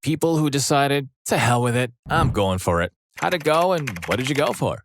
people who decided, to hell with it, I'm going for it. How'd it go and what did you go for?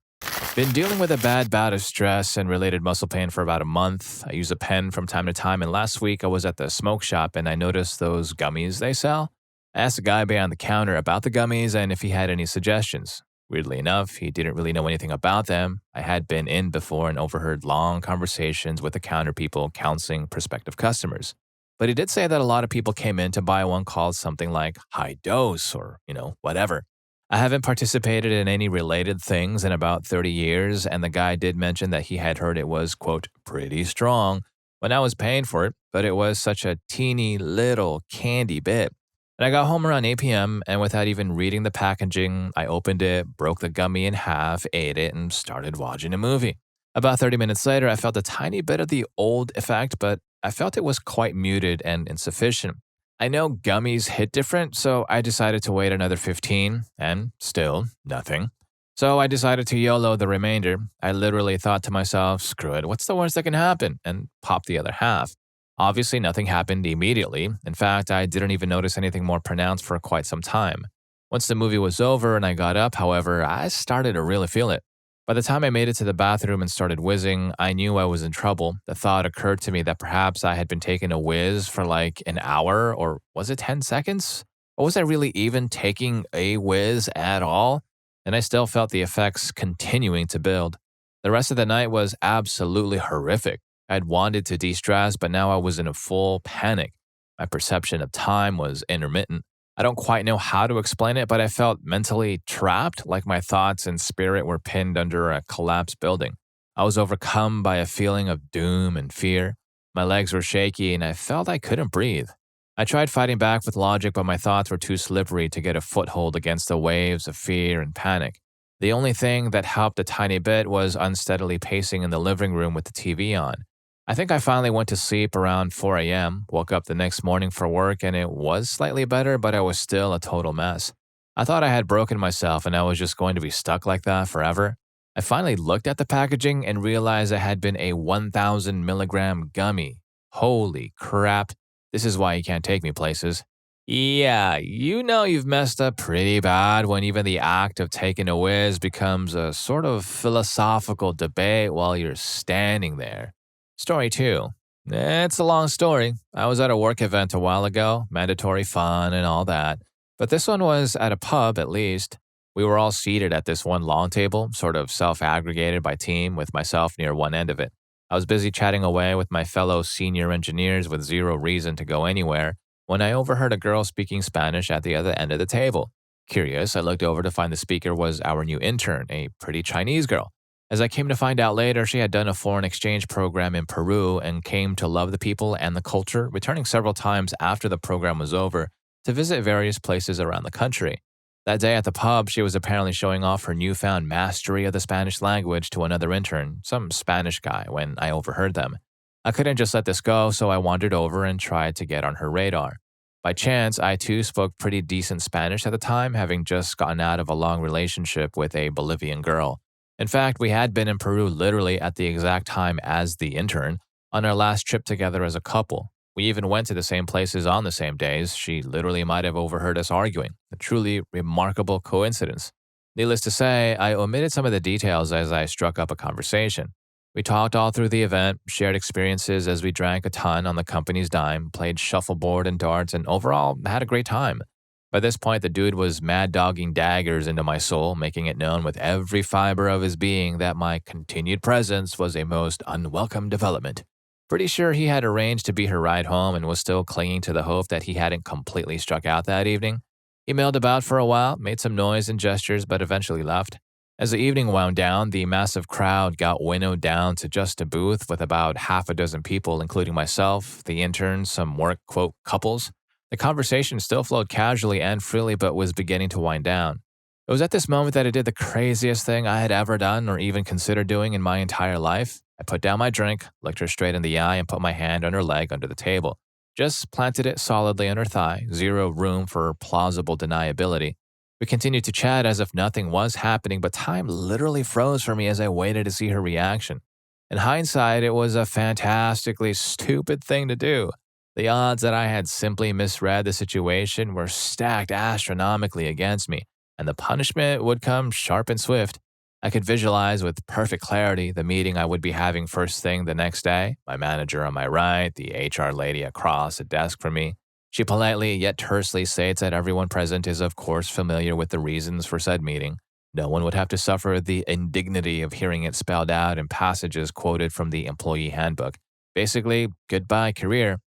Been dealing with a bad bout of stress and related muscle pain for about a month. I use a pen from time to time, and last week I was at the smoke shop and I noticed those gummies they sell. I asked the guy behind the counter about the gummies and if he had any suggestions. Weirdly enough, he didn't really know anything about them. I had been in before and overheard long conversations with the counter people counseling prospective customers. But he did say that a lot of people came in to buy one called something like high dose or, whatever. I haven't participated in any related things in about 30 years, and the guy did mention that he had heard it was, quote, pretty strong when I was paying for it, but it was such a teeny little candy bit. And I got home around 8 p.m., and without even reading the packaging, I opened it, broke the gummy in half, ate it, and started watching a movie. About 30 minutes later, I felt a tiny bit of the old effect, but I felt it was quite muted and insufficient. I know gummies hit different, so I decided to wait another 15, and still nothing. So I decided to YOLO the remainder. I literally thought to myself, screw it, what's the worst that can happen? And popped the other half. Obviously, nothing happened immediately. In fact, I didn't even notice anything more pronounced for quite some time. Once the movie was over and I got up, however, I started to really feel it. By the time I made it to the bathroom and started whizzing, I knew I was in trouble. The thought occurred to me that perhaps I had been taking a whiz for like an hour, or was it 10 seconds? Or was I really even taking a whiz at all? And I still felt the effects continuing to build. The rest of the night was absolutely horrific. I'd wanted to de-stress, but now I was in a full panic. My perception of time was intermittent. I don't quite know how to explain it, but I felt mentally trapped, like my thoughts and spirit were pinned under a collapsed building. I was overcome by a feeling of doom and fear. My legs were shaky and I felt I couldn't breathe. I tried fighting back with logic, but my thoughts were too slippery to get a foothold against the waves of fear and panic. The only thing that helped a tiny bit was unsteadily pacing in the living room with the TV on. I think I finally went to sleep around 4 a.m., woke up the next morning for work, and it was slightly better, but I was still a total mess. I thought I had broken myself and I was just going to be stuck like that forever. I finally looked at the packaging and realized it had been a 1,000 milligram gummy. Holy crap. This is why you can't take me places. Yeah, you've messed up pretty bad when even the act of taking a whiz becomes a sort of philosophical debate while you're standing there. Story 2. It's a long story. I was at a work event a while ago, mandatory fun and all that. But this one was at a pub at least. We were all seated at this one long table, sort of self-aggregated by team, with myself near one end of it. I was busy chatting away with my fellow senior engineers with zero reason to go anywhere when I overheard a girl speaking Spanish at the other end of the table. Curious, I looked over to find the speaker was our new intern, a pretty Chinese girl. As I came to find out later, she had done a foreign exchange program in Peru and came to love the people and the culture, returning several times after the program was over to visit various places around the country. That day at the pub, she was apparently showing off her newfound mastery of the Spanish language to another intern, some Spanish guy, when I overheard them. I couldn't just let this go, so I wandered over and tried to get on her radar. By chance, I too spoke pretty decent Spanish at the time, having just gotten out of a long relationship with a Bolivian girl. In fact, we had been in Peru literally at the exact time as the intern, on our last trip together as a couple. We even went to the same places on the same days. She literally might have overheard us arguing. A truly remarkable coincidence. Needless to say, I omitted some of the details as I struck up a conversation. We talked all through the event, shared experiences as we drank a ton on the company's dime, played shuffleboard and darts, and overall had a great time. By this point, the dude was mad-dogging daggers into my soul, making it known with every fiber of his being that my continued presence was a most unwelcome development. Pretty sure he had arranged to be her ride home and was still clinging to the hope that he hadn't completely struck out that evening. He milled about for a while, made some noise and gestures, but eventually left. As the evening wound down, the massive crowd got winnowed down to just a booth with about half a dozen people, including myself, the intern, some work, quote, couples. The conversation still flowed casually and freely, but was beginning to wind down. It was at this moment that I did the craziest thing I had ever done or even considered doing in my entire life. I put down my drink, looked her straight in the eye, and put my hand on her leg under the table. Just planted it solidly on her thigh, zero room for plausible deniability. We continued to chat as if nothing was happening, but time literally froze for me as I waited to see her reaction. In hindsight, it was a fantastically stupid thing to do. The odds that I had simply misread the situation were stacked astronomically against me, and the punishment would come sharp and swift. I could visualize with perfect clarity the meeting I would be having first thing the next day, my manager on my right, the HR lady across the desk from me. She politely yet tersely states that everyone present is, of course, familiar with the reasons for said meeting. No one would have to suffer the indignity of hearing it spelled out in passages quoted from the employee handbook. Basically, goodbye career.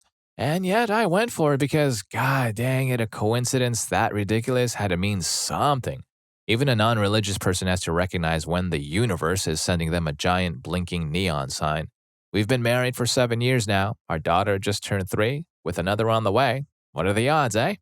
And yet I went for it because, god dang it, a coincidence that ridiculous had to mean something. Even a non religious person has to recognize when the universe is sending them a giant blinking neon sign. We've been married for 7 years now. Our daughter just turned 3, with another on the way. What are the odds, eh?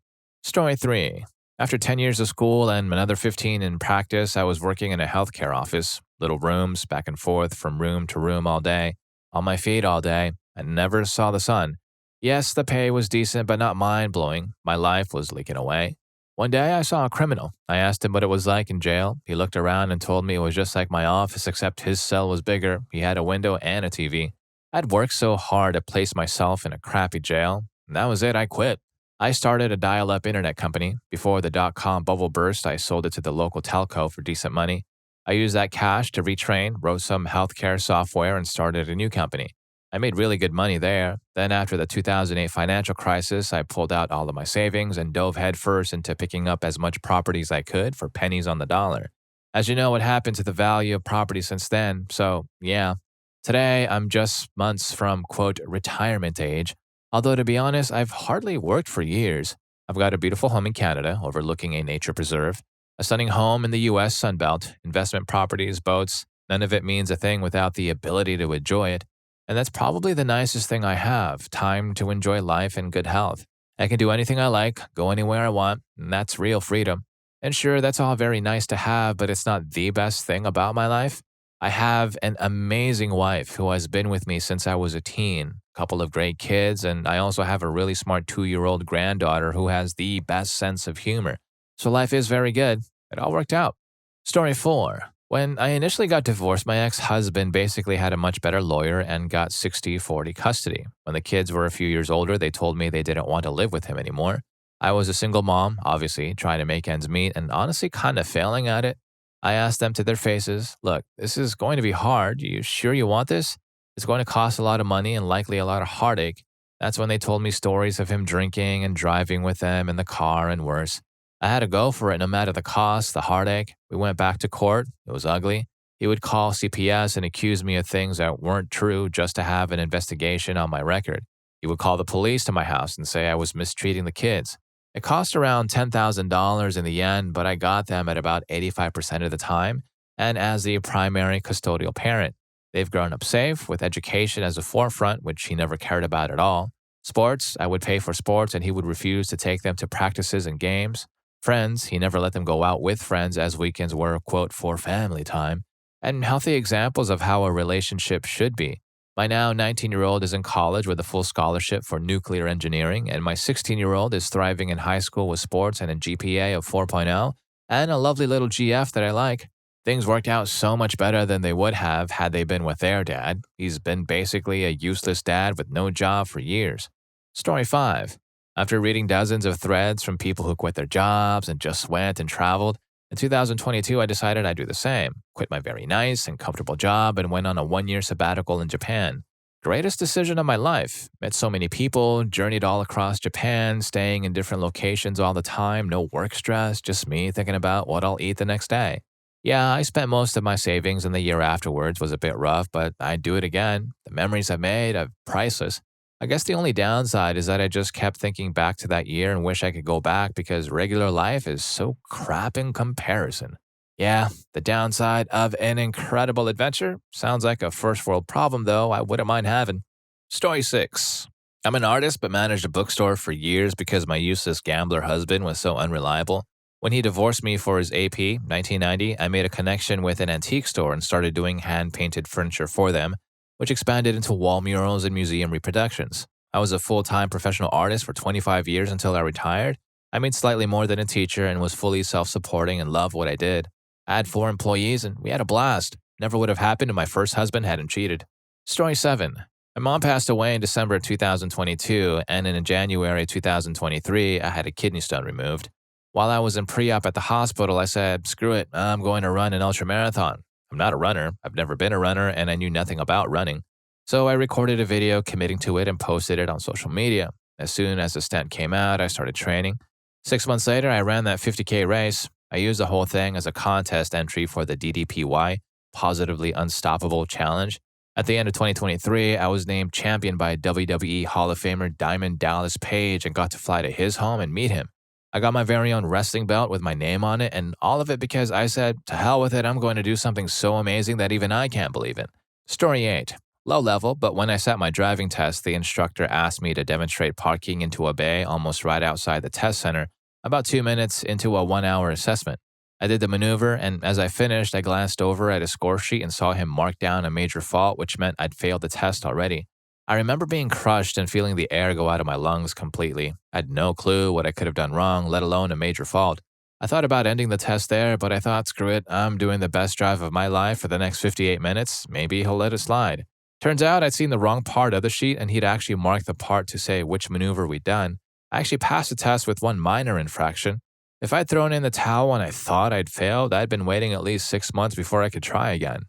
Story 3. After 10 years of school and another 15 in practice, I was working in a healthcare office. Little rooms, back and forth from room to room all day. On my feet all day. I never saw the sun. Yes, the pay was decent, but not mind-blowing. My life was leaking away. One day, I saw a criminal. I asked him what it was like in jail. He looked around and told me it was just like my office, except his cell was bigger. He had a window and a TV. I'd worked so hard to place myself in a crappy jail. And that was it. I quit. I started a dial-up internet company. Before the dot-com bubble burst, I sold it to the local telco for decent money. I used that cash to retrain, wrote some healthcare software, and started a new company. I made really good money there. Then after the 2008 financial crisis, I pulled out all of my savings and dove headfirst into picking up as much property as I could for pennies on the dollar. As you know, what happened to the value of property since then, so yeah. Today, I'm just months from, quote, retirement age. Although to be honest, I've hardly worked for years. I've got a beautiful home in Canada overlooking a nature preserve, a stunning home in the US Sunbelt, investment properties, boats. None of it means a thing without the ability to enjoy it. And that's probably the nicest thing I have, time to enjoy life and good health. I can do anything I like, go anywhere I want, and that's real freedom. And sure, that's all very nice to have, but it's not the best thing about my life. I have an amazing wife who has been with me since I was a teen, a couple of great kids, and I also have a really smart 2-year-old granddaughter who has the best sense of humor. So life is very good. It all worked out. Story 4. When I initially got divorced, my ex-husband basically had a much better lawyer and got 60-40 custody. When the kids were a few years older, they told me they didn't want to live with him anymore. I was a single mom, obviously, trying to make ends meet and honestly kind of failing at it. I asked them to their faces, look, this is going to be hard. You sure you want this? It's going to cost a lot of money and likely a lot of heartache. That's when they told me stories of him drinking and driving with them in the car and worse. I had to go for it no matter the cost, the heartache. We went back to court. It was ugly. He would call CPS and accuse me of things that weren't true just to have an investigation on my record. He would call the police to my house and say I was mistreating the kids. It cost around $10,000 in the end, but I got them at about 85% of the time, and as the primary custodial parent. They've grown up safe, with education as a forefront, which he never cared about at all. Sports, I would pay for sports and he would refuse to take them to practices and games. Friends, he never let them go out with friends as weekends were, quote, for family time. And healthy examples of how a relationship should be. My now 19-year-old is in college with a full scholarship for nuclear engineering, and my 16-year-old is thriving in high school with sports and a GPA of 4.0, and a lovely little GF that I like. Things worked out so much better than they would have had they been with their dad. He's been basically a useless dad with no job for years. Story 5. After reading dozens of threads from people who quit their jobs and just went and traveled, in 2022, I decided I'd do the same, quit my very nice and comfortable job and went on a 1-year sabbatical in Japan. Greatest decision of my life. Met so many people, journeyed all across Japan, staying in different locations all the time, no work stress, just me thinking about what I'll eat the next day. Yeah, I spent most of my savings and the year afterwards was a bit rough, but I'd do it again. The memories I made are priceless. I guess the only downside is that I just kept thinking back to that year and wish I could go back because regular life is so crap in comparison. Yeah, the downside of an incredible adventure. Sounds like a first world problem, though. I wouldn't mind having. Story 6. I'm an artist but managed a bookstore for years because my useless gambler husband was so unreliable. When he divorced me for his AP, 1990, I made a connection with an antique store and started doing hand-painted furniture for them, which expanded into wall murals and museum reproductions. I was a full-time professional artist for 25 years until I retired. I made slightly more than a teacher and was fully self-supporting and loved what I did. I had 4 employees and we had a blast. Never would have happened if my first husband hadn't cheated. Story 7. My mom passed away in December 2022, and in January 2023, I had a kidney stone removed. While I was in pre-op at the hospital, I said, screw it, I'm going to run an ultramarathon. I'm not a runner, I've never been a runner, and I knew nothing about running. So I recorded a video committing to it and posted it on social media. As soon as the stent came out, I started training. 6 months later, I ran that 50K race. I used the whole thing as a contest entry for the DDPY, Positively Unstoppable Challenge. At the end of 2023, I was named champion by WWE Hall of Famer Diamond Dallas Page and got to fly to his home and meet him. I got my very own wrestling belt with my name on it, and all of it because I said, to hell with it, I'm going to do something so amazing that even I can't believe it. Story 8. Low level, but when I sat my driving test, the instructor asked me to demonstrate parking into a bay almost right outside the test center, about 2 minutes into a 1-hour assessment. I did the maneuver, and as I finished, I glanced over at his score sheet and saw him mark down a major fault, which meant I'd failed the test already. I remember being crushed and feeling the air go out of my lungs completely. I had no clue what I could have done wrong, let alone a major fault. I thought about ending the test there, but I thought, screw it, I'm doing the best drive of my life for the next 58 minutes. Maybe he'll let it slide. Turns out I'd seen the wrong part of the sheet, and he'd actually marked the part to say which maneuver we'd done. I actually passed the test with one minor infraction. If I'd thrown in the towel when I thought I'd failed, I'd been waiting at least 6 months before I could try again.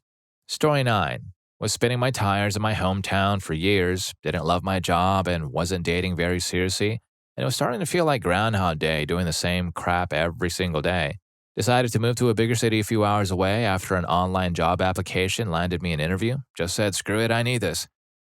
Story 9. Was spinning my tires in my hometown for years, didn't love my job, and wasn't dating very seriously, and it was starting to feel like Groundhog Day, doing the same crap every single day. Decided to move to a bigger city a few hours away after an online job application landed me an interview. Just said, screw it, I need this.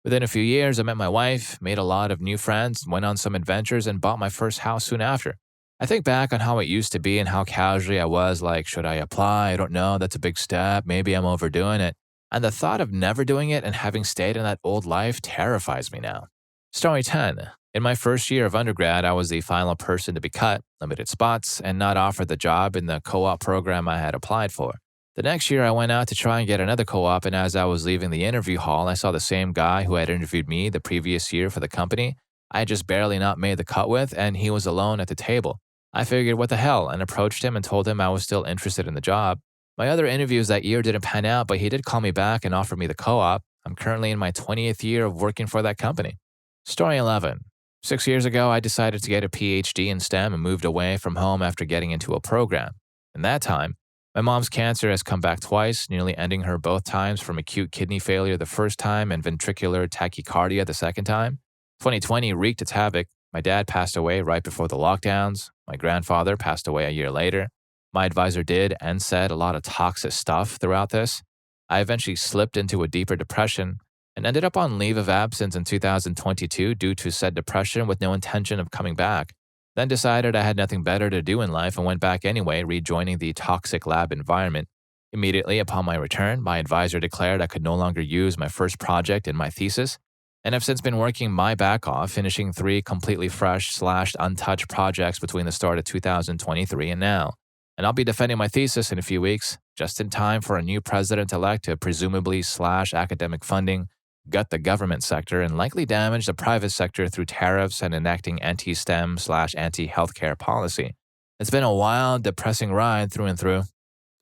Within a few years, I met my wife, made a lot of new friends, went on some adventures, and bought my first house soon after. I think back on how it used to be and how casually I was like, should I apply? I don't know, that's a big step, maybe I'm overdoing it. And the thought of never doing it and having stayed in that old life terrifies me now. Story 10. In my first year of undergrad, I was the final person to be cut, limited spots, and not offered the job in the co-op program I had applied for. The next year, I went out to try and get another co-op, and as I was leaving the interview hall, I saw the same guy who had interviewed me the previous year for the company I had just barely not made the cut with, and he was alone at the table. I figured, what the hell, and approached him and told him I was still interested in the job. My other interviews that year didn't pan out, but he did call me back and offer me the co-op. I'm currently in my 20th year of working for that company. Story 11. 6 years ago, I decided to get a PhD in STEM and moved away from home after getting into a program. In that time, my mom's cancer has come back twice, nearly ending her both times from acute kidney failure the first time and ventricular tachycardia the second time. 2020 wreaked its havoc. My dad passed away right before the lockdowns. My grandfather passed away a year later. My advisor did and said a lot of toxic stuff throughout this. I eventually slipped into a deeper depression and ended up on leave of absence in 2022 due to said depression with no intention of coming back. Then decided I had nothing better to do in life and went back anyway, rejoining the toxic lab environment. Immediately upon my return, my advisor declared I could no longer use my first project in my thesis, and I've since been working my back off, finishing 3 completely fresh / untouched projects between the start of 2023 and now. And I'll be defending my thesis in a few weeks, just in time for a new president-elect to presumably slash academic funding, gut the government sector, and likely damage the private sector through tariffs and enacting anti-STEM / anti-healthcare policy. It's been a wild, depressing ride through and through.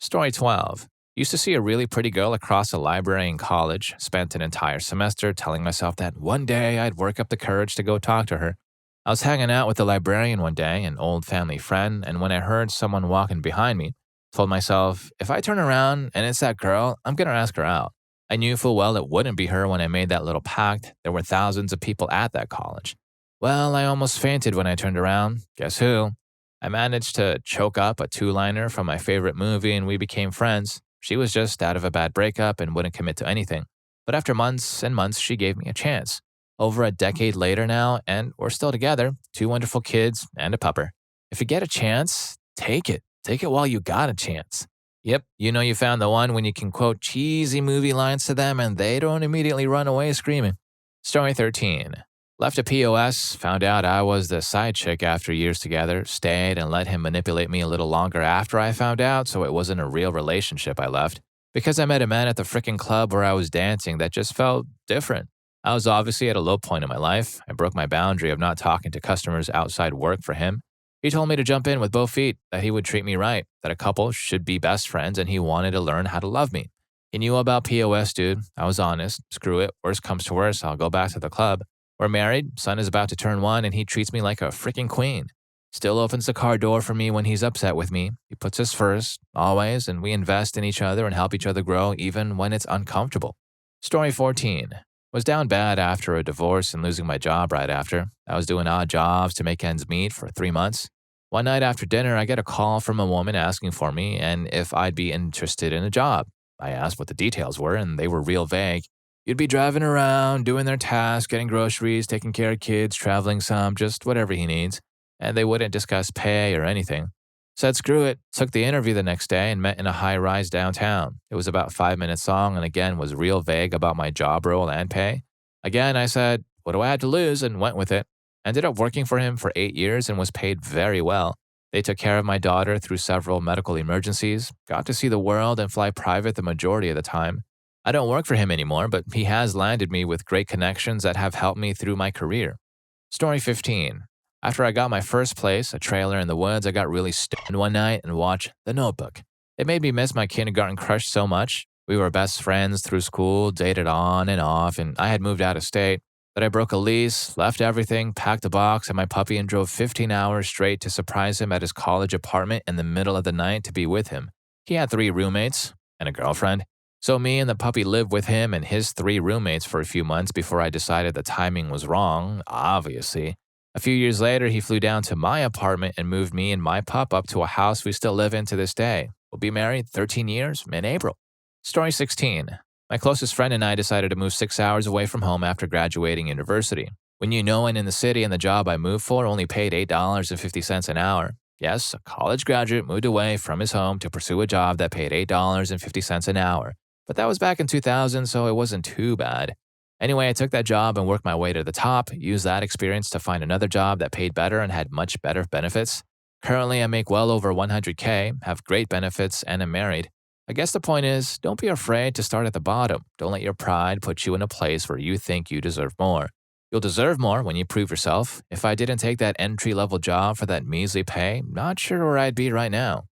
Story 12. Used to see a really pretty girl across a library in college, spent an entire semester telling myself that one day I'd work up the courage to go talk to her. I was hanging out with the librarian one day, an old family friend, and when I heard someone walking behind me, told myself, if I turn around and it's that girl, I'm going to ask her out. I knew full well it wouldn't be her when I made that little pact. There were thousands of people at that college. Well, I almost fainted when I turned around. Guess who? I managed to choke up a 2-liner from my favorite movie and we became friends. She was just out of a bad breakup and wouldn't commit to anything. But after months and months, she gave me a chance. Over a decade later now, and we're still together, 2 wonderful kids and a pupper. If you get a chance, take it. Take it while you got a chance. Yep, you know you found the one when you can quote cheesy movie lines to them and they don't immediately run away screaming. Story 13. Left a POS, found out I was the side chick after years together, stayed and let him manipulate me a little longer after I found out, so it wasn't a real relationship I left. Because I met a man at the frickin' club where I was dancing that just felt different. I was obviously at a low point in my life. I broke my boundary of not talking to customers outside work for him. He told me to jump in with both feet, that he would treat me right, that a couple should be best friends, and he wanted to learn how to love me. He knew about POS, dude. I was honest. Screw it. Worst comes to worst, I'll go back to the club. We're married. Son is about to turn 1, and he treats me like a freaking queen. Still opens the car door for me when he's upset with me. He puts us first, always, and we invest in each other and help each other grow even when it's uncomfortable. Story 14. Was down bad after a divorce and losing my job right after. I was doing odd jobs to make ends meet for 3 months. One night after dinner, I get a call from a woman asking for me and if I'd be interested in a job. I asked what the details were, and they were real vague. You'd be driving around, doing their tasks, getting groceries, taking care of kids, traveling some, just whatever he needs. And they wouldn't discuss pay or anything. Said screw it, took the interview the next day and met in a high-rise downtown. It was about 5 minutes long and again was real vague about my job role and pay. Again, I said, what do I have to lose, and went with it. Ended up working for him for 8 years and was paid very well. They took care of my daughter through several medical emergencies, got to see the world and fly private the majority of the time. I don't work for him anymore, but he has landed me with great connections that have helped me through my career. Story 15. After I got my first place, a trailer in the woods, I got really stoned one night and watched The Notebook. It made me miss my kindergarten crush so much. We were best friends through school, dated on and off, and I had moved out of state. But I broke a lease, left everything, packed a box and my puppy and drove 15 hours straight to surprise him at his college apartment in the middle of the night to be with him. He had 3 roommates and a girlfriend. So me and the puppy lived with him and his 3 roommates for a few months before I decided the timing was wrong, obviously. A few years later, he flew down to my apartment and moved me and my pup up to a house we still live in to this day. We'll be married 13 years in April. Story 16. My closest friend and I decided to move 6 hours away from home after graduating university. When you know one in the city and the job I moved for only paid $8.50 an hour. Yes, a college graduate moved away from his home to pursue a job that paid $8.50 an hour. But that was back in 2000, so it wasn't too bad. Anyway, I took that job and worked my way to the top, used that experience to find another job that paid better and had much better benefits. Currently, I make well over $100K, have great benefits, and am married. I guess the point is, don't be afraid to start at the bottom. Don't let your pride put you in a place where you think you deserve more. You'll deserve more when you prove yourself. If I didn't take that entry-level job for that measly pay, not sure where I'd be right now.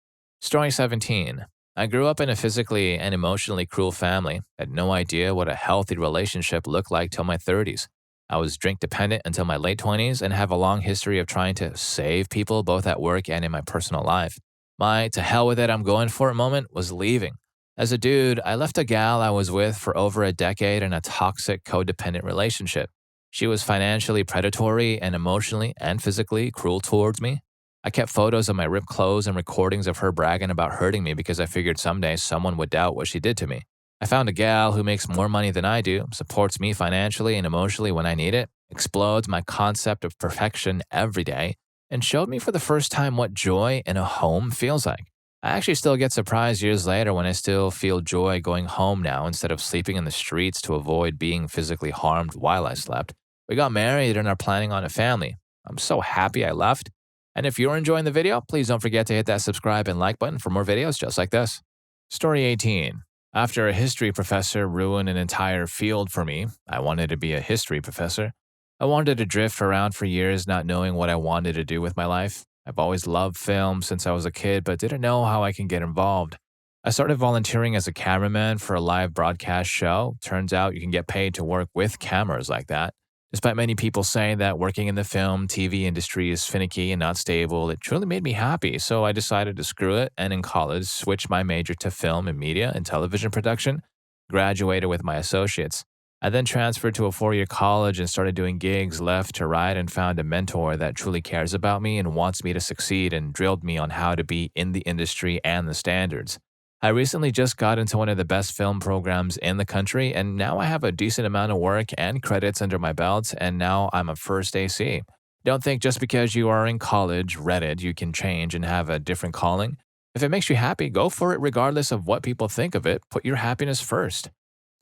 Story 17. I grew up in a physically and emotionally cruel family. Had no idea what a healthy relationship looked like till my 30s. I was drink dependent until my late 20s and have a long history of trying to save people both at work and in my personal life. My to hell with it, I'm going for it moment was leaving. As a dude, I left a gal I was with for over a decade in a toxic codependent relationship. She was financially predatory and emotionally and physically cruel towards me. I kept photos of my ripped clothes and recordings of her bragging about hurting me because I figured someday someone would doubt what she did to me. I found a gal who makes more money than I do, supports me financially and emotionally when I need it, explodes my concept of perfection every day, and showed me for the first time what joy in a home feels like. I actually still get surprised years later when I still feel joy going home now instead of sleeping in the streets to avoid being physically harmed while I slept. We got married and are planning on a family. I'm so happy I left. And if you're enjoying the video, please don't forget to hit that subscribe and like button for more videos just like this. Story 18. After a history professor ruined an entire field for me, I wanted to be a history professor. I wanted to drift around for years not knowing what I wanted to do with my life. I've always loved film since I was a kid, but didn't know how I can get involved. I started volunteering as a cameraman for a live broadcast show. Turns out you can get paid to work with cameras like that. Despite many people saying that working in the film, TV industry is finicky and not stable, it truly made me happy, so I decided to screw it and in college switched my major to film and media and television production, graduated with my associates. I then transferred to a 4-year college and started doing gigs left to right and found a mentor that truly cares about me and wants me to succeed and drilled me on how to be in the industry and the standards. I recently just got into one of the best film programs in the country, and now I have a decent amount of work and credits under my belt, and now I'm a first AC. Don't think just because you are in college, Reddit, you can change and have a different calling. If it makes you happy, go for it regardless of what people think of it. Put your happiness first.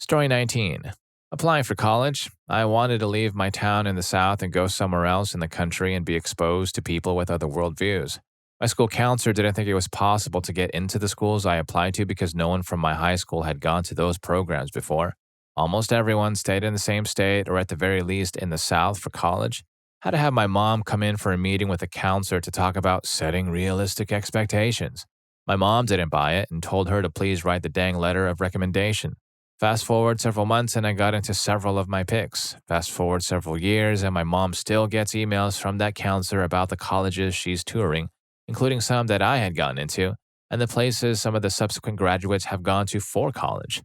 Story 19. Applying for college. I wanted to leave my town in the South and go somewhere else in the country and be exposed to people with other worldviews. My school counselor didn't think it was possible to get into the schools I applied to because no one from my high school had gone to those programs before. Almost everyone stayed in the same state or at the very least in the South for college. Had to have my mom come in for a meeting with a counselor to talk about setting realistic expectations. My mom didn't buy it and told her to please write the dang letter of recommendation. Fast forward several months and I got into several of my picks. Fast forward several years and my mom still gets emails from that counselor about the colleges she's touring, including some that I had gotten into, and the places some of the subsequent graduates have gone to for college.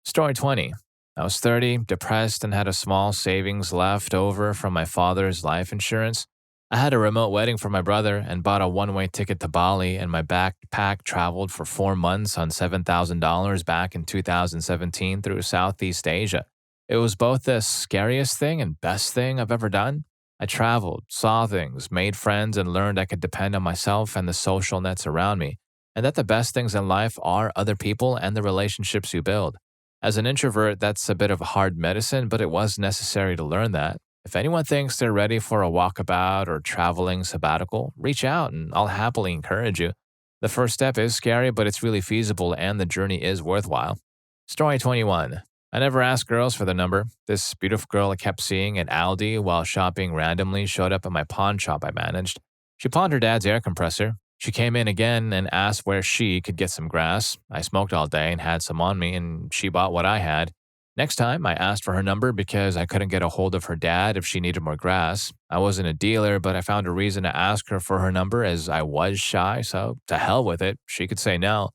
Story 20. I was 30, depressed, and had a small savings left over from my father's life insurance. I had a remote wedding for my brother and bought a one-way ticket to Bali, and my backpack traveled for 4 months on $7,000 back in 2017 through Southeast Asia. It was both the scariest thing and best thing I've ever done. I traveled, saw things, made friends, and learned I could depend on myself and the social nets around me, and that the best things in life are other people and the relationships you build. As an introvert, that's a bit of hard medicine, but it was necessary to learn that. If anyone thinks they're ready for a walkabout or traveling sabbatical, reach out and I'll happily encourage you. The first step is scary, but it's really feasible and the journey is worthwhile. Story 21. I never asked girls for the number. This beautiful girl I kept seeing at Aldi while shopping randomly showed up at my pawn shop I managed. She pawned her dad's air compressor. She came in again and asked where she could get some grass. I smoked all day and had some on me, and she bought what I had. Next time, I asked for her number because I couldn't get a hold of her dad if she needed more grass. I wasn't a dealer, but I found a reason to ask her for her number as I was shy, so to hell with it, she could say no.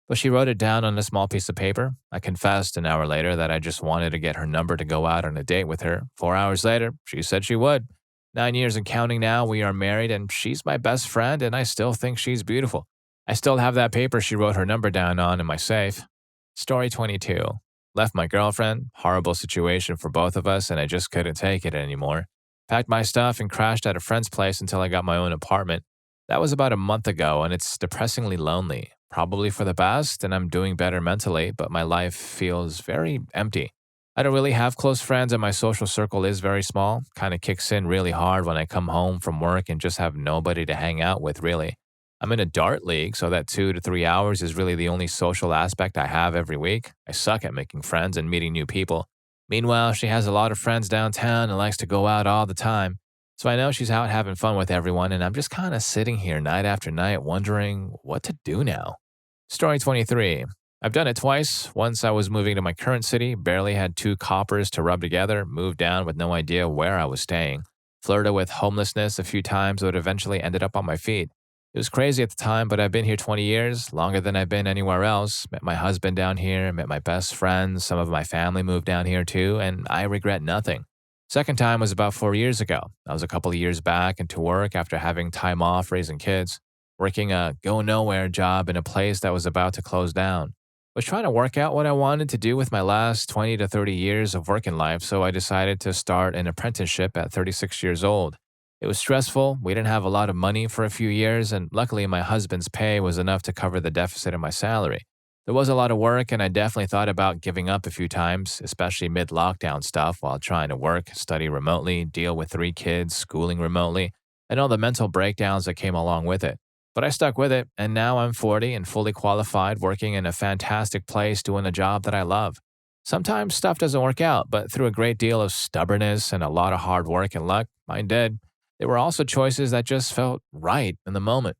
But she wrote it down on a small piece of paper. I confessed an hour later that I just wanted to get her number to go out on a date with her. 4 hours later, she said she would. 9 years and counting now, we are married, and she's my best friend, and I still think she's beautiful. I still have that paper she wrote her number down on in my safe. Story 22. Left my girlfriend, horrible situation for both of us, and I just couldn't take it anymore. Packed my stuff and crashed at a friend's place until I got my own apartment. That was about a month ago, and it's depressingly lonely. Probably for the best, and I'm doing better mentally, but my life feels very empty. I don't really have close friends, and my social circle is very small. Kind of kicks in really hard when I come home from work and just have nobody to hang out with, really. I'm in a dart league, so that 2 to 3 hours is really the only social aspect I have every week. I suck at making friends and meeting new people. Meanwhile, she has a lot of friends downtown and likes to go out all the time. So I know she's out having fun with everyone, and I'm just kind of sitting here night after night wondering what to do now. Story 23. I've done it twice. Once I was moving to my current city, barely had 2 coppers to rub together, moved down with no idea where I was staying. Flirted with homelessness a few times, but eventually ended up on my feet. It was crazy at the time, but I've been here 20 years, longer than I've been anywhere else. Met my husband down here, met my best friends, some of my family moved down here too, and I regret nothing. Second time was about 4 years ago. I was a couple of years back into work after having time off raising kids, working a go-nowhere job in a place that was about to close down. Was trying to work out what I wanted to do with my last 20 to 30 years of working life, so I decided to start an apprenticeship at 36 years old. It was stressful, we didn't have a lot of money for a few years, and luckily my husband's pay was enough to cover the deficit of my salary. There was a lot of work, and I definitely thought about giving up a few times, especially mid-lockdown stuff while trying to work, study remotely, deal with 3 kids, schooling remotely, and all the mental breakdowns that came along with it. But I stuck with it, and now I'm 40 and fully qualified, working in a fantastic place doing a job that I love. Sometimes stuff doesn't work out, but through a great deal of stubbornness and a lot of hard work and luck, mine did. There were also choices that just felt right in the moment.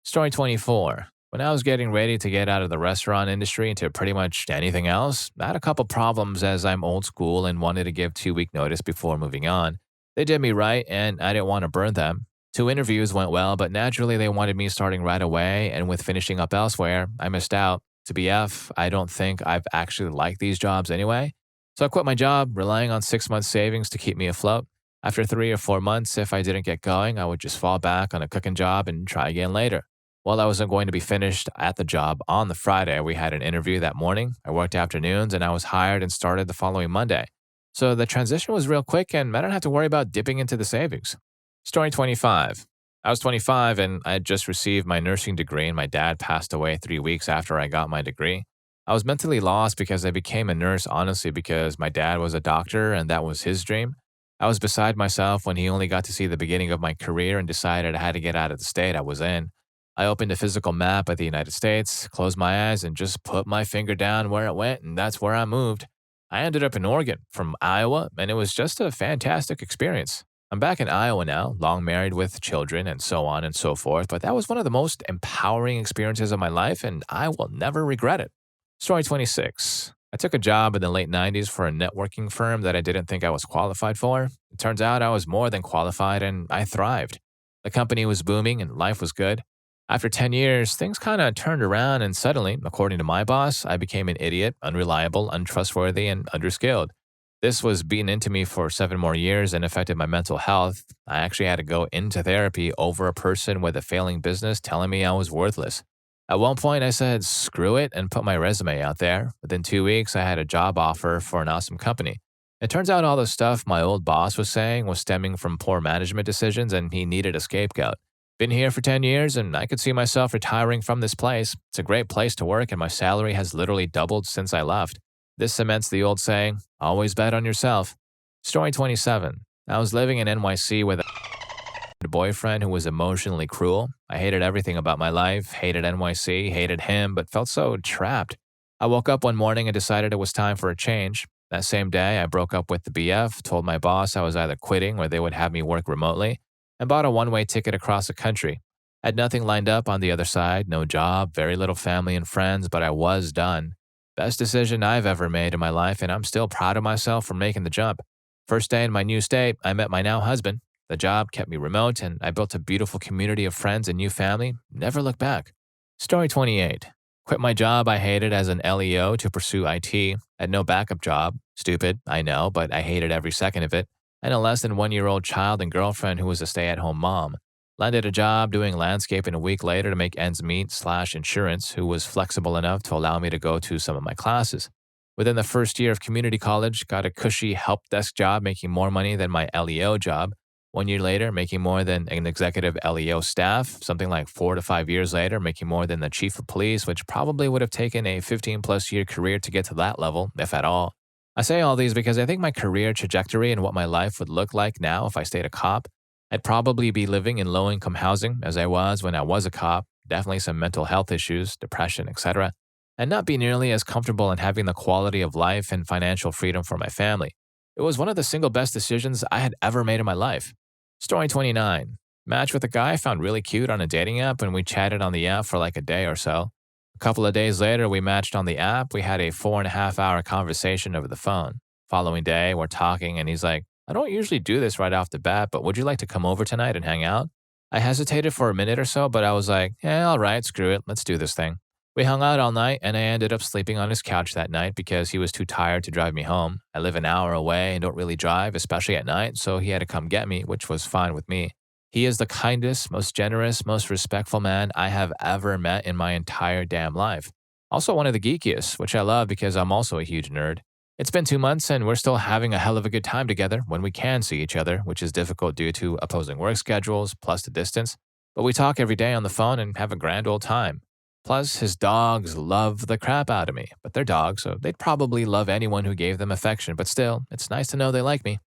Story 24. When I was getting ready to get out of the restaurant industry into pretty much anything else, I had a couple problems as I'm old school and wanted to give 2-week notice before moving on. They did me right, and I didn't want to burn them. 2 interviews went well, but naturally they wanted me starting right away, and with finishing up elsewhere, I missed out. To BF, I don't think I've actually liked these jobs anyway. So I quit my job, relying on 6 months savings to keep me afloat. After 3 or 4 months, if I didn't get going, I would just fall back on a cooking job and try again later. While I wasn't going to be finished at the job on the Friday, we had an interview that morning. I worked afternoons, and I was hired and started the following Monday. So the transition was real quick, and I don't have to worry about dipping into the savings. Story 25. I was 25 and I had just received my nursing degree, and my dad passed away 3 weeks after I got my degree. I was mentally lost because I became a nurse honestly because my dad was a doctor and that was his dream. I was beside myself when he only got to see the beginning of my career and decided I had to get out of the state I was in. I opened a physical map of the United States, closed my eyes, and just put my finger down where it went, and that's where I moved. I ended up in Oregon from Iowa, and it was just a fantastic experience. I'm back in Iowa now, long married with children and so on and so forth, but that was one of the most empowering experiences of my life and I will never regret it. Story 26. I took a job in the late 90s for a networking firm that I didn't think I was qualified for. It turns out I was more than qualified and I thrived. The company was booming and life was good. After 10 years, things kind of turned around and suddenly, according to my boss, I became an idiot, unreliable, untrustworthy, and underskilled. This was beaten into me for 7 more years and affected my mental health. I actually had to go into therapy over a person with a failing business telling me I was worthless. At one point, I said, screw it, and put my resume out there. Within 2 weeks, I had a job offer for an awesome company. It turns out all the stuff my old boss was saying was stemming from poor management decisions and he needed a scapegoat. Been here for 10 years and I could see myself retiring from this place. It's a great place to work and my salary has literally doubled since I left. This cements the old saying, always bet on yourself. Story 27. I was living in NYC with a boyfriend who was emotionally cruel. I hated everything about my life, hated NYC, hated him, but felt so trapped. I woke up one morning and decided it was time for a change. That same day, I broke up with the BF, told my boss I was either quitting or they would have me work remotely, and bought a one-way ticket across the country. I had nothing lined up on the other side, no job, very little family and friends, but I was done. Best decision I've ever made in my life, and I'm still proud of myself for making the jump. First day in my new state, I met my now husband. The job kept me remote, and I built a beautiful community of friends and new family. Never looked back. Story 28. Quit my job I hated as an LEO to pursue IT. Had no backup job. Stupid, I know, but I hated every second of it. And a less than 1-year-old child and girlfriend who was a stay-at-home mom. Landed a job doing landscaping a week later to make ends meet / insurance, who was flexible enough to allow me to go to some of my classes. Within the first year of community college, got a cushy help desk job making more money than my LEO job. 1 year later, making more than an executive LEO staff, something like 4 to 5 years later, making more than the chief of police, which probably would have taken a 15-plus year career to get to that level, if at all. I say all these because I think my career trajectory and what my life would look like now if I stayed a cop, I'd probably be living in low-income housing as I was when I was a cop, definitely some mental health issues, depression, etc., and not be nearly as comfortable in having the quality of life and financial freedom for my family. It was one of the single best decisions I had ever made in my life. Story 29. Matched with a guy I found really cute on a dating app and we chatted on the app for like a day or so. A couple of days later, we matched on the app. We had a 4.5-hour conversation over the phone. Following day, we're talking and he's like, I don't usually do this right off the bat, but would you like to come over tonight and hang out? I hesitated for a minute or so, but I was like, yeah, all right, screw it. Let's do this thing. We hung out all night and I ended up sleeping on his couch that night because he was too tired to drive me home. I live an hour away and don't really drive, especially at night, so he had to come get me, which was fine with me. He is the kindest, most generous, most respectful man I have ever met in my entire damn life. Also one of the geekiest, which I love because I'm also a huge nerd. It's been 2 months and we're still having a hell of a good time together when we can see each other, which is difficult due to opposing work schedules plus the distance. But we talk every day on the phone and have a grand old time. Plus, his dogs love the crap out of me, but they're dogs, so they'd probably love anyone who gave them affection, but still, it's nice to know they like me.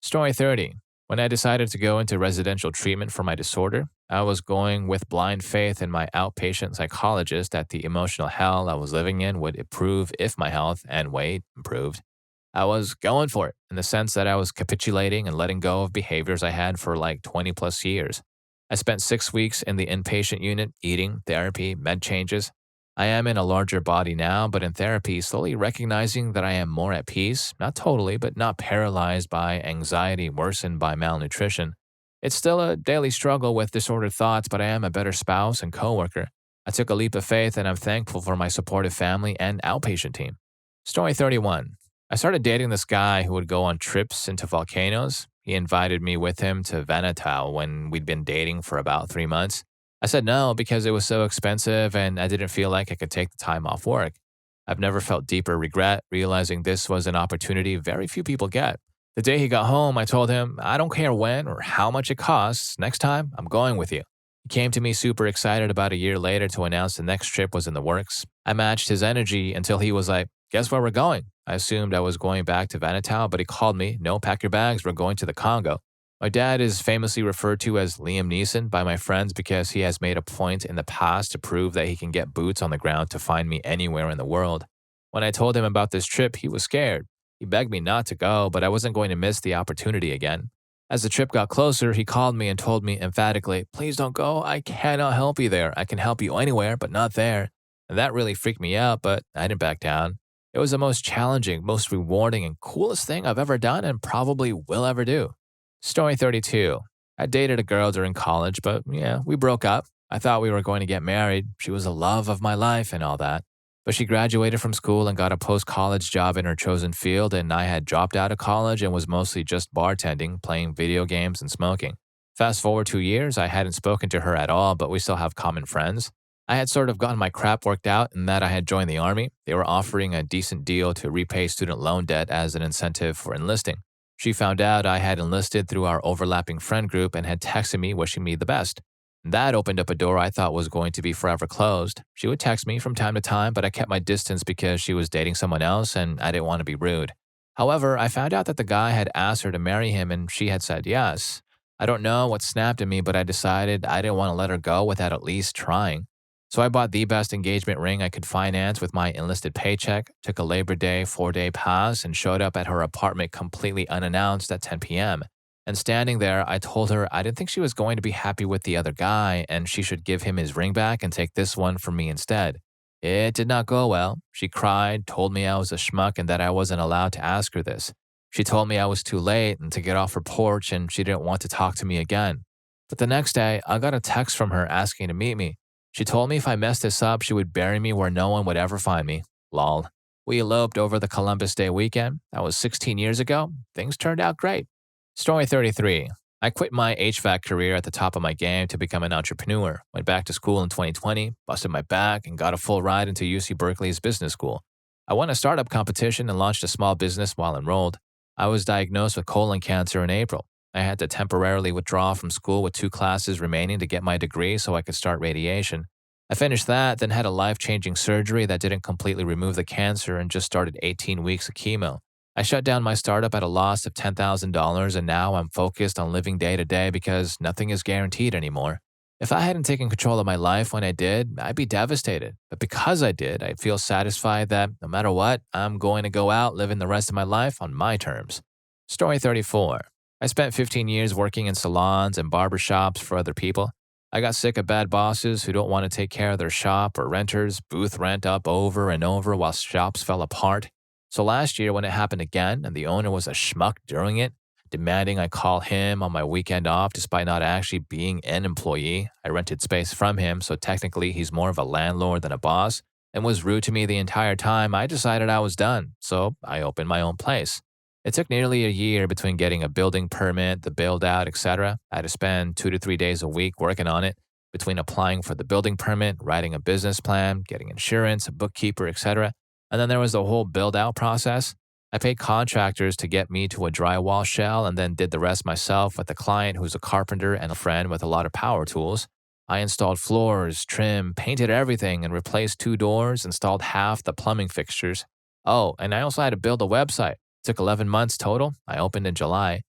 Story 30. When I decided to go into residential treatment for my disorder, I was going with blind faith in my outpatient psychologist that the emotional hell I was living in would improve if my health and weight improved. I was going for it in the sense that I was capitulating and letting go of behaviors I had for like 20 plus years. I spent 6 weeks in the inpatient unit, eating, therapy, med changes. I am in a larger body now, but in therapy, slowly recognizing that I am more at peace, not totally, but not paralyzed by anxiety worsened by malnutrition. It's still a daily struggle with disordered thoughts, but I am a better spouse and coworker. I took a leap of faith and I'm thankful for my supportive family and outpatient team. Story 31. I started dating this guy who would go on trips into volcanoes. He invited me with him to Vanuatu when we'd been dating for about 3 months. I said no because it was so expensive and I didn't feel like I could take the time off work. I've never felt deeper regret, realizing this was an opportunity very few people get. The day he got home, I told him, I don't care when or how much it costs. Next time, I'm going with you. He came to me super excited about a year later to announce the next trip was in the works. I matched his energy until he was like, guess where we're going? I assumed I was going back to Vanuatu, but he called me, no, pack your bags, we're going to the Congo. My dad is famously referred to as Liam Neeson by my friends because he has made a point in the past to prove that he can get boots on the ground to find me anywhere in the world. When I told him about this trip, he was scared. He begged me not to go, but I wasn't going to miss the opportunity again. As the trip got closer, he called me and told me emphatically, "Please don't go. I cannot help you there. I can help you anywhere, but not there." And that really freaked me out, but I didn't back down. It was the most challenging, most rewarding, and coolest thing I've ever done and probably will ever do. Story 32. I dated a girl during college, but yeah, we broke up. I thought we were going to get married. She was the love of my life and all that. But she graduated from school and got a post college job in her chosen field, and I had dropped out of college and was mostly just bartending, playing video games, and smoking. Fast forward 2 years, I hadn't spoken to her at all, but we still have common friends. I had sort of gotten my crap worked out in that I had joined the army. They were offering a decent deal to repay student loan debt as an incentive for enlisting. She found out I had enlisted through our overlapping friend group and had texted me wishing me the best. That opened up a door I thought was going to be forever closed. She would text me from time to time, but I kept my distance because she was dating someone else and I didn't want to be rude. However, I found out that the guy had asked her to marry him and she had said yes. I don't know what snapped in me, but I decided I didn't want to let her go without at least trying. So I bought the best engagement ring I could finance with my enlisted paycheck, took a Labor Day 4-day pass, and showed up at her apartment completely unannounced at 10 p.m. And standing there, I told her I didn't think she was going to be happy with the other guy and she should give him his ring back and take this one from me instead. It did not go well. She cried, told me I was a schmuck and that I wasn't allowed to ask her this. She told me I was too late and to get off her porch and she didn't want to talk to me again. But the next day, I got a text from her asking to meet me. She told me if I messed this up, she would bury me where no one would ever find me. Lol. We eloped over the Columbus Day weekend. That was 16 years ago. Things turned out great. Story 33. I quit my HVAC career at the top of my game to become an entrepreneur. Went back to school in 2020, busted my back, and got a full ride into UC Berkeley's business school. I won a startup competition and launched a small business while enrolled. I was diagnosed with colon cancer in April. I had to temporarily withdraw from school with 2 classes remaining to get my degree so I could start radiation. I finished that, then had a life-changing surgery that didn't completely remove the cancer and just started 18 weeks of chemo. I shut down my startup at a loss of $10,000 and now I'm focused on living day to day because nothing is guaranteed anymore. If I hadn't taken control of my life when I did, I'd be devastated. But because I did, I feel satisfied that no matter what, I'm going to go out living the rest of my life on my terms. Story 34. I spent 15 years working in salons and barbershops for other people. I got sick of bad bosses who don't want to take care of their shop or renters, booth rent up over and over while shops fell apart. So last year when it happened again and the owner was a schmuck during it, demanding I call him on my weekend off despite not actually being an employee, I rented space from him so technically he's more of a landlord than a boss, and was rude to me the entire time, I decided I was done, so I opened my own place. It took nearly a year between getting a building permit, the build-out, etc. I had to spend 2 to 3 days a week working on it, between applying for the building permit, writing a business plan, getting insurance, a bookkeeper, etc. And then there was the whole build-out process. I paid contractors to get me to a drywall shell and then did the rest myself with a client who's a carpenter and a friend with a lot of power tools. I installed floors, trim, painted everything, and replaced 2 doors, installed half the plumbing fixtures. Oh, and I also had to build a website. Took 11 months total. I opened in July.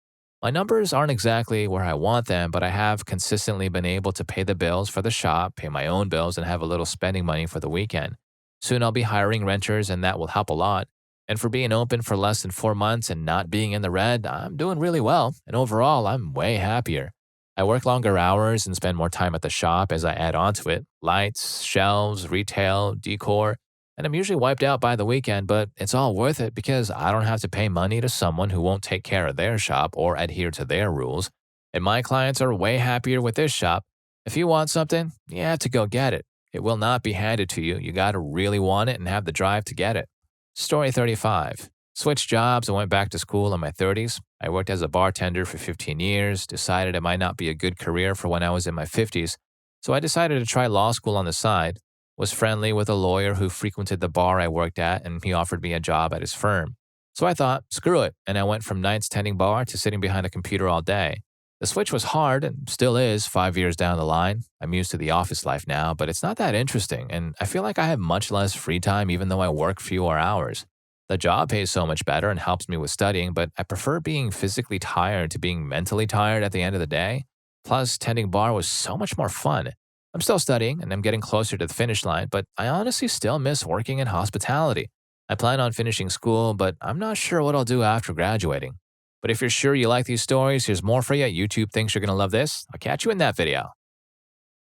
My numbers aren't exactly where I want them, but I have consistently been able to pay the bills for the shop, pay my own bills, and have a little spending money for the weekend. Soon I'll be hiring renters, and that will help a lot. And for being open for less than 4 months and not being in the red, I'm doing really well. And overall, I'm way happier. I work longer hours and spend more time at the shop as I add on to it. Lights, shelves, retail, decor. And I'm usually wiped out by the weekend, but it's all worth it because I don't have to pay money to someone who won't take care of their shop or adhere to their rules. And my clients are way happier with this shop. If you want something, you have to go get it. It will not be handed to you. You got to really want it and have the drive to get it. Story 35. Switched jobs and went back to school in my 30s. I worked as a bartender for 15 years, decided it might not be a good career for when I was in my 50s. So I decided to try law school on the side. Was friendly with a lawyer who frequented the bar I worked at, and he offered me a job at his firm. So I thought, screw it, and I went from nights tending bar to sitting behind a computer all day. The switch was hard and still is 5 years down the line. I'm used to the office life now, but it's not that interesting, and I feel like I have much less free time even though I work fewer hours. The job pays so much better and helps me with studying, but I prefer being physically tired to being mentally tired at the end of the day. Plus, tending bar was so much more fun. I'm still studying and I'm getting closer to the finish line, but I honestly still miss working in hospitality. I plan on finishing school, but I'm not sure what I'll do after graduating. But if you're sure you like these stories, here's more for you. YouTube thinks you're going to love this. I'll catch you in that video.